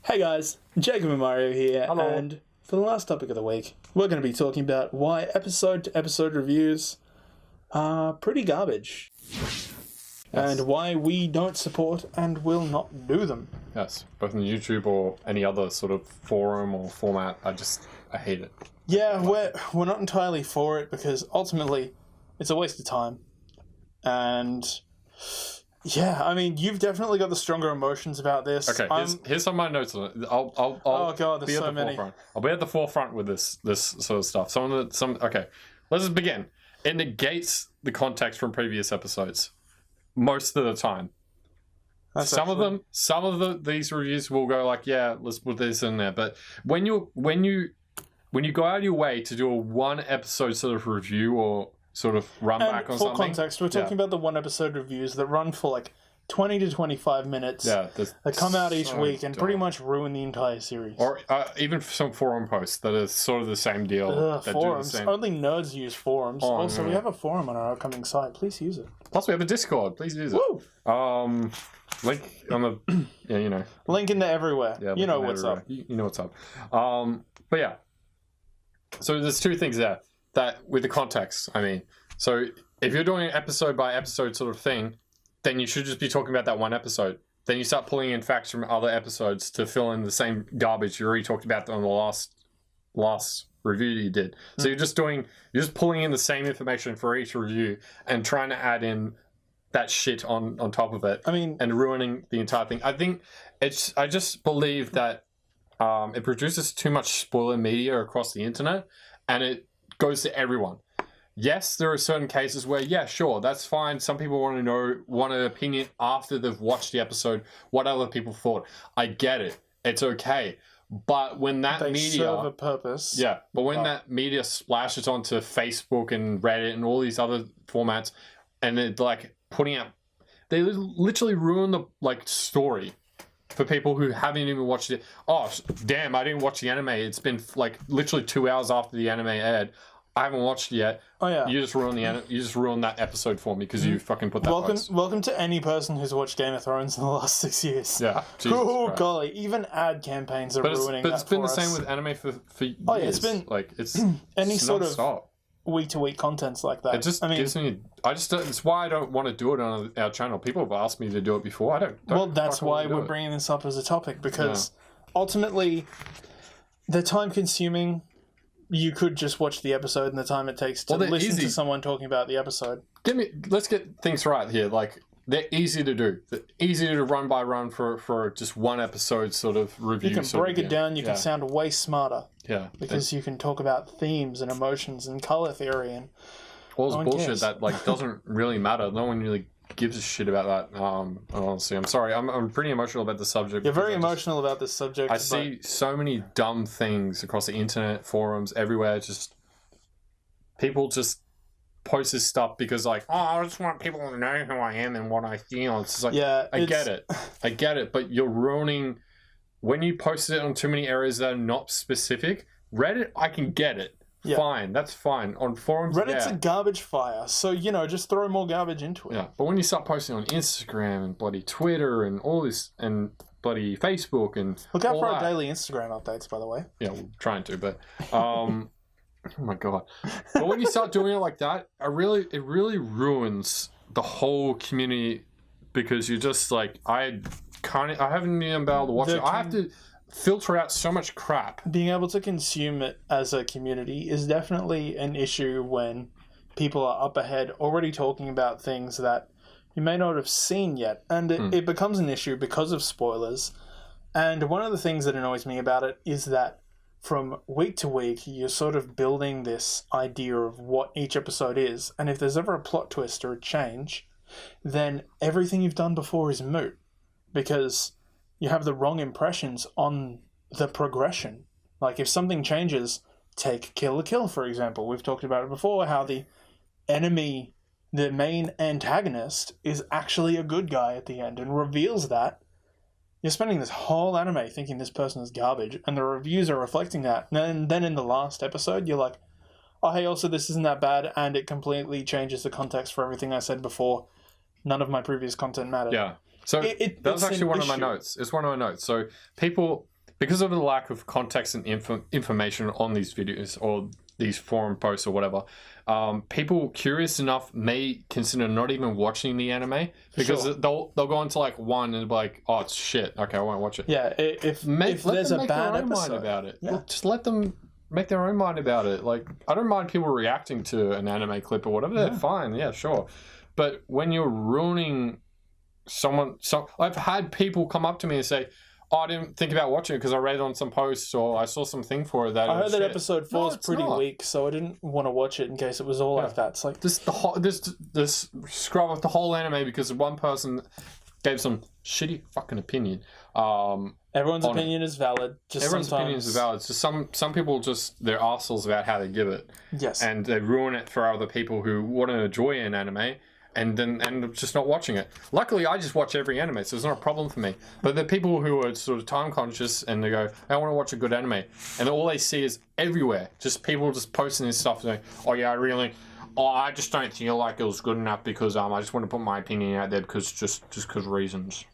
Hey guys, Jacob and Mario here, Hello. and for the last topic of the week, we're going to be talking about why episode-to-episode reviews are pretty garbage, and why we don't support and will not do them. Yes, both on YouTube or any other sort of forum or format. I hate it. Yeah, we're not entirely for it because ultimately it's a waste of time, and yeah, I mean, you've definitely got the stronger emotions about this. Okay, here's some of my notes on it. I'll oh god, there's be at so the many. forefront. I'll be at the forefront with this sort of stuff. Okay, let's just begin. It negates the context from previous episodes most of the time. Some of these reviews will go like, yeah, let's put this in there. But when you go out of your way to do a one episode sort of review or sort of run And back on for something. context, we're talking about the one episode reviews that run for like 20 to 25 minutes. Yeah, that come out each so week and pretty dumb. much ruin the entire series. Or even some forum posts that are sort of the same deal. That Forums. do the same. Only nerds use forums. Oh, also, no. we have a forum on our upcoming site. Please use it. Plus, we have a Discord. Please use it. Woo! Link on the Link into everywhere. Yeah, you know what's up. You know what's up. But yeah. So there's two things there that with the context. I mean, so if you're doing an episode by episode sort of thing, then you should just be talking about that one episode. Then you start pulling in facts from other episodes to fill in the same garbage you already talked about on the last review that you did. So you're just pulling in the same information for each review and trying to add in that shit on top of it. I mean, and ruining the entire thing. I just believe that it produces too much spoiler media across the internet, and it goes to everyone. Yes, there are certain cases where, yeah, sure, that's fine. Some people want an opinion after they've watched the episode, what other people thought. I get it. It's okay. But when that they media serve a purpose. Yeah, but when that media splashes onto Facebook and Reddit and all these other formats, and they're like putting out, they literally ruin the story for people who haven't even watched it. Oh, damn, I didn't watch the anime. It's been like literally 2 hours after the anime aired. I haven't watched it yet. Oh yeah. You just ruined that episode for me because you fucking put that post. Welcome to any person who's watched Game of Thrones in the last 6 years. Yeah. Jesus Oh Christ. golly, even ad campaigns are ruining that. But it's been for the same us. with anime for years. Oh yeah, it's been like it's any it's sort non-stop. of week-to-week contents like that. It just gives me. It's why I don't want to do it on our channel. People have asked me to do it before. I don't well, that's why wanna do we're it. bringing this up as a topic because ultimately, they're time-consuming. You could just watch the episode and the time it takes to listen to someone talking about the episode. Let's get things right here. Like, they're easy to do. They're easy to run by run for just one episode sort of review. You can break it down. You can sound way smarter. Yeah. Because you can talk about themes and emotions and color theory and all this bullshit cares. that doesn't really matter. No one really gives a shit about that. Honestly, I'm sorry. I'm pretty emotional about the subject. You're very emotional about this subject. I see so many dumb things across the internet, forums, everywhere. Just people just post this stuff because I just want people to know who I am and what I feel. It's just like, I get it, but you're ruining when you post it on too many areas that are not specific. Reddit, I can get it. Yeah. Fine, that's fine. On forums, Reddit's a garbage fire, so just throw more garbage into it. Yeah, but when you start posting on Instagram and bloody Twitter and all this and bloody Facebook and look out for our daily Instagram updates, by the way. Yeah, we're trying to, but oh my god! But when you start doing it like that, it really ruins the whole community because you're just like I haven't even been able to watch it. I have to filter out so much crap. Being able to consume it as a community is definitely an issue when people are up ahead already talking about things that you may not have seen yet. And it becomes an issue because of spoilers. And one of the things that annoys me about it is that from week to week, you're sort of building this idea of what each episode is. And if there's ever a plot twist or a change, then everything you've done before is moot. Because you have the wrong impressions on the progression. Like if something changes, take Kill la Kill, for example. We've talked about it before, how the enemy, the main antagonist, is actually a good guy at the end and reveals that. You're spending this whole anime thinking this person is garbage, and the reviews are reflecting that. And then in the last episode, you're like, oh hey, also this isn't that bad, and it completely changes the context for everything I said before. None of my previous content mattered. Yeah. So that's actually one of my notes. It's one of my notes. So people because of the lack of context and information on these videos or these forum posts or whatever, people curious enough may consider not even watching the anime because they'll go into like one and be like, oh, it's shit. Okay, I won't watch it. Yeah, if there's a bad episode about it, yeah. Just let them make their own mind about it. Like, I don't mind people reacting to an anime clip or whatever. They're fine. Yeah, sure. But when you're ruining I've had people come up to me and say, oh, I didn't think about watching it because I read on some posts or I saw something for it that I heard that shit. episode 4 is pretty weak, so I didn't want to watch it in case it was all like that. It's like this scrub off the whole anime because one person gave some shitty fucking opinion. Everyone's opinion is valid. Everyone's opinion is valid. It's just some people just they're arseholes about how they give it. Yes. And they ruin it for other people who want to enjoy an anime and then end up just not watching it. Luckily, I just watch every anime, so it's not a problem for me. But the people who are sort of time conscious and they go, I want to watch a good anime, and all they see is everywhere, just people just posting this stuff saying, oh yeah, I just don't feel like it was good enough because I just want to put my opinion out there because just because reasons.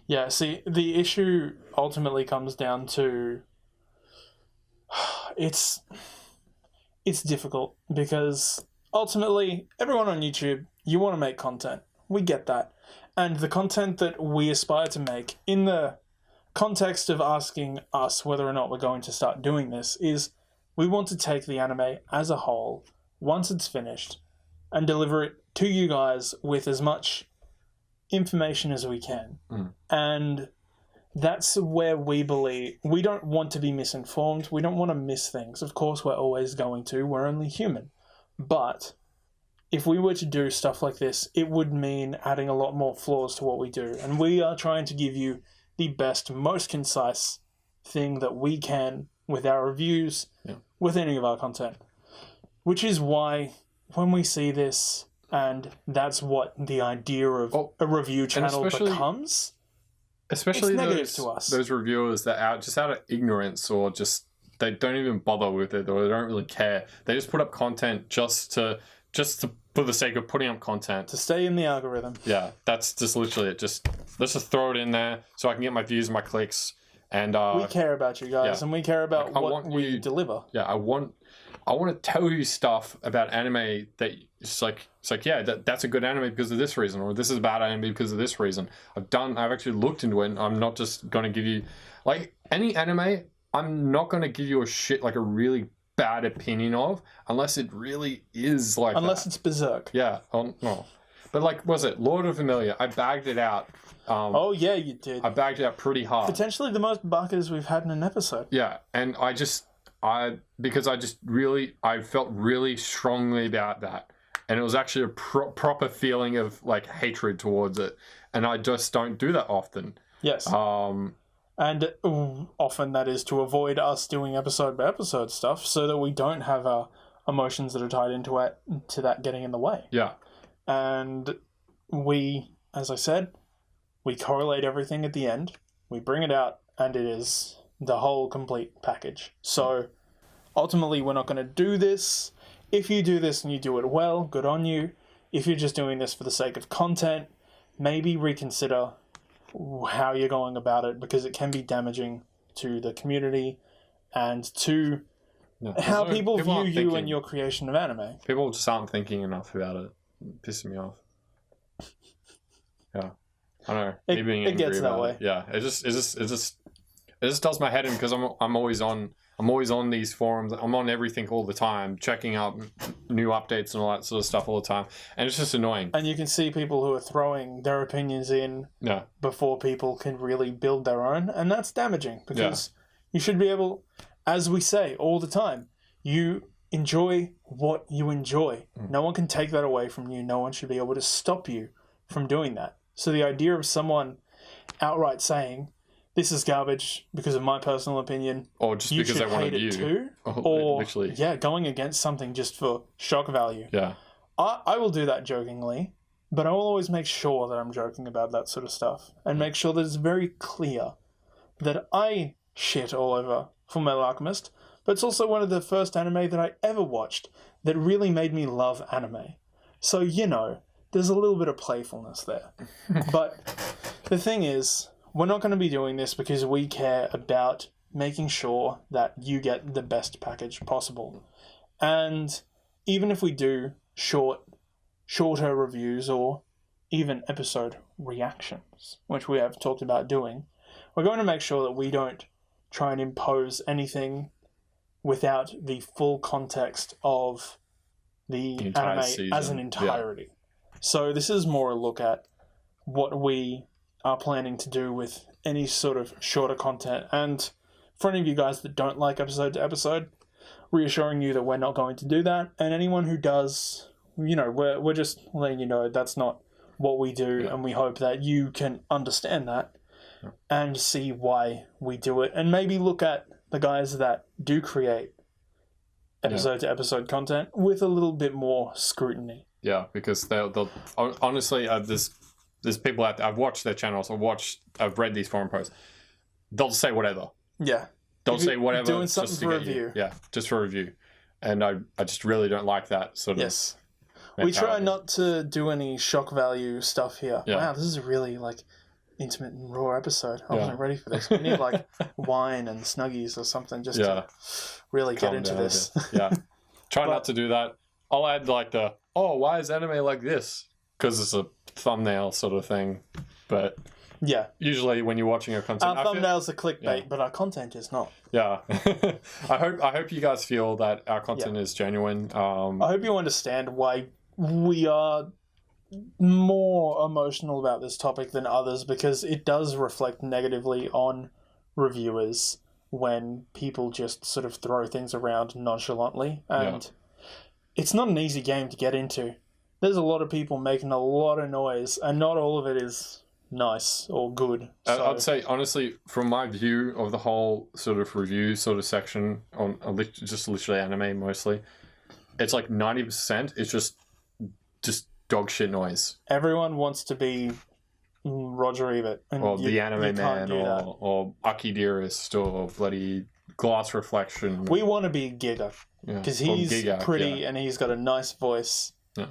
Yeah, see, the issue ultimately comes down to it's difficult because ultimately everyone on YouTube, you want to make content. We get that. And the content that we aspire to make in the context of asking us whether or not we're going to start doing this is we want to take the anime as a whole once it's finished and deliver it to you guys with as much information as we can. And that's where we believe we don't want to be misinformed. We don't want to miss things. Of course, we're always going to. We're only human. But if we were to do stuff like this, it would mean adding a lot more flaws to what we do. And we are trying to give you the best, most concise thing that we can with our reviews, with any of our content. Which is why when we see this, and that's what the idea of a review channel becomes, especially it's negative to us. Those reviewers that out of ignorance or just they don't even bother with it or they don't really care. They just put up content just to for the sake of putting up content. To stay in the algorithm. Yeah, that's just literally it. Let's just throw it in there so I can get my views and my clicks. And we care about you guys, and we care about what we deliver. Yeah, I want to tell you stuff about anime that it's like yeah, that's a good anime because of this reason, or this is a bad anime because of this reason. I've actually looked into it, and I'm not just going to give you like any anime. I'm not going to give you a really bad opinion of unless it really is like unless it's berserk. Yeah. No. But like, was it Lord of Familiar? I bagged it out. Oh yeah, you did. I bagged it out pretty hard. Potentially the most buckers we've had in an episode. Yeah, and I felt really strongly about that, and it was actually a proper feeling of like hatred towards it, and I just don't do that often. Yes. And often that is to avoid us doing episode by episode stuff, so that we don't have our emotions that are tied into it to that getting in the way. Yeah. And we, as I said, we correlate everything at the end. We bring it out, and it is the whole complete package. So ultimately, we're not going to do this. If you do this and you do it well, good on you. If you're just doing this for the sake of content, maybe reconsider how you're going about it, because it can be damaging to the community and to how people view you and your creation of anime. People just aren't thinking enough about it. It pisses me off. Yeah. I don't know. It gets that way. Yeah. It just does my head in because I'm always on these forums. I'm on everything all the time, checking out new updates and all that sort of stuff all the time. And it's just annoying. And you can see people who are throwing their opinions in before people can really build their own. And that's damaging because you should be able, as we say all the time, you enjoy what you enjoy. No one can take that away from you. No one should be able to stop you from doing that. So the idea of someone outright saying, this is garbage because of my personal opinion, or just because they wanted you too, or going against something just for shock value. Yeah, I will do that jokingly, but I will always make sure that I'm joking about that sort of stuff and make sure that it's very clear that I shit all over Fullmetal Alchemist, but it's also one of the first anime that I ever watched that really made me love anime. So, there's a little bit of playfulness there. But the thing is, we're not going to be doing this because we care about making sure that you get the best package possible. And even if we do shorter reviews or even episode reactions, which we have talked about doing, we're going to make sure that we don't try and impose anything without the full context of the anime season. as an entirety. Yeah. So this is more a look at what we are planning to do with any sort of shorter content. And for any of you guys that don't like episode to episode, reassuring you that we're not going to do that. And anyone who does, we're just letting you know that's not what we do. Yeah. And we hope that you can understand that and see why we do it. And maybe look at the guys that do create episode to episode content with a little bit more scrutiny. Yeah, because they'll honestly, there's people out there, I've watched their channels, I've read these forum posts. They'll say whatever. Yeah. They'll say whatever. Doing something for review. Yeah, just for review. And I just really don't like that sort of. Yes. We try not to do any shock value stuff here. Yeah. Wow, this is a really intimate and raw episode. I wasn't ready for this. We need wine and Snuggies or something just to really get into this. Yeah. Try not to do that. I'll add why is anime like this? Because it's a thumbnail sort of thing. But yeah, usually when you're watching our content, our thumbnails are clickbait, but our content is not. Yeah. I hope you guys feel that our content is genuine. I hope you understand why we are more emotional about this topic than others, because it does reflect negatively on reviewers when people just sort of throw things around nonchalantly, and it's not an easy game to get into. There's a lot of people making a lot of noise, and not all of it is nice or good. So I'd say, honestly, from my view of the whole sort of review sort of section on just literally anime mostly, it's 90% is just dog shit noise. Everyone wants to be Roger Ebert. Or the Anime Man, or Aki Dearest, or bloody Glass Reflection. We want to be Giga. Because he's pretty and he's got a nice voice. Yeah.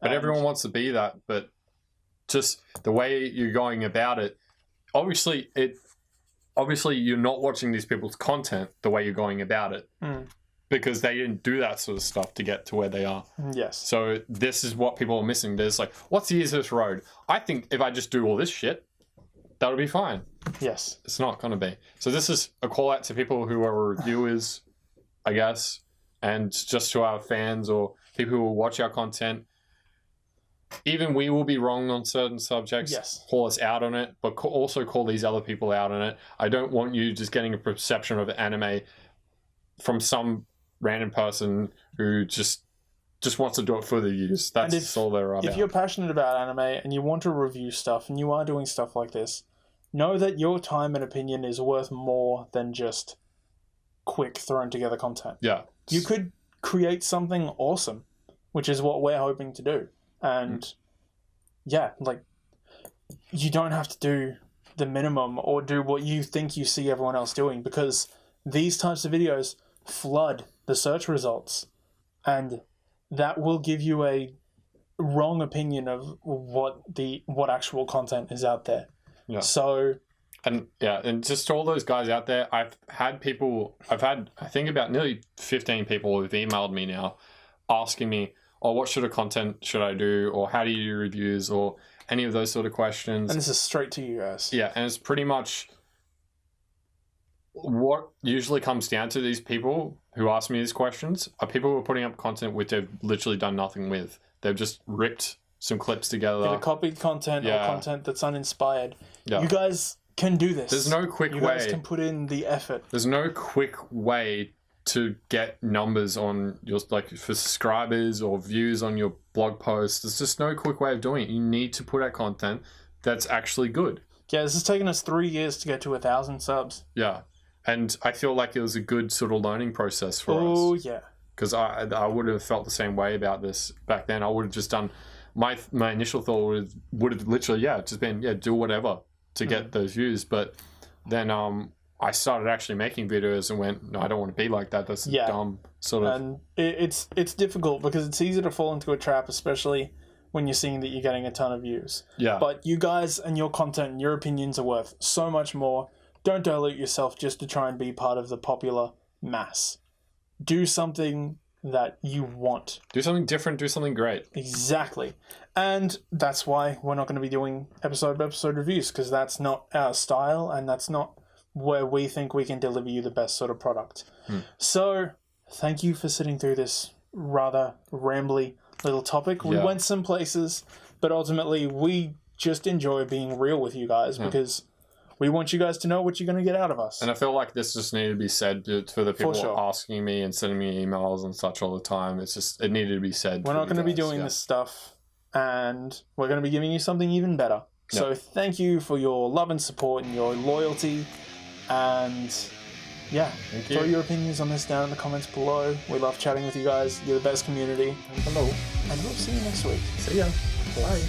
But everyone wants to be that, but just the way you're going about it, obviously you're not watching these people's content the way you're going about it. Because they didn't do that sort of stuff to get to where they are. Yes. So this is what people are missing. There's what's the easiest road? I think if I just do all this shit, that'll be fine. Yes. It's not going to be. So this is a call out to people who are reviewers, I guess, and just to our fans or people who will watch our content. Even we will be wrong on certain subjects. Yes. Call us out on it, but also call these other people out on it. I don't want you just getting a perception of anime from some random person who just wants to do it for the views. That's all they're about. If you're passionate about anime and you want to review stuff and you are doing stuff like this, know that your time and opinion is worth more than just quick thrown together content. Yeah. You could create something awesome, which is what we're hoping to do. And you don't have to do the minimum or do what you think you see everyone else doing, because these types of videos flood the search results, and that will give you a wrong opinion of what actual content is out there. Yeah. So, and just to all those guys out there, I've had I think about nearly 15 people who've emailed me now asking me, what sort of content should I do, or how do you do reviews, or any of those sort of questions. And this is straight to you guys. Yeah, and it's pretty much what usually comes down to these people who ask me these questions are people who are putting up content which they've literally done nothing with. They've just ripped some clips together. Either copied content or content that's uninspired. Yeah. You guys can do this. There's no quick way. You guys can put in the effort. There's no quick way to get numbers on your, for subscribers or views on your blog posts. There's just no quick way of doing it. You need to put out content that's actually good. Yeah, this has taken us 3 years to get to 1,000 subs. Yeah. And I feel like it was a good sort of learning process for us. Oh, yeah. Because I would have felt the same way about this back then. I would have just done... My initial thought would have literally, just been, do whatever to get those views. But then I started actually making videos and went, no, I don't want to be like that. That's dumb sort of... And it's difficult because it's easy to fall into a trap, especially when you're seeing that you're getting a ton of views. Yeah. But you guys and your content and your opinions are worth so much more. don't dilute yourself just to try and be part of the popular mass. Do something that you want. Do something different, do something great. Exactly. And that's why we're not going to be doing episode reviews, because that's not our style and that's not where we think we can deliver you the best sort of product. So, thank you for sitting through this rather rambly little topic. We went some places, but ultimately we just enjoy being real with you guys because we want you guys to know what you're going to get out of us. And I feel like this just needed to be said for the people asking me and sending me emails and such all the time. It needed to be said. We're not going to be doing this stuff, and we're going to be giving you something even better. So thank you for your love and support and your loyalty. And throw your opinions on this down in the comments below. We love chatting with you guys. You're the best community. Hello. And we'll see you next week. See ya. Bye.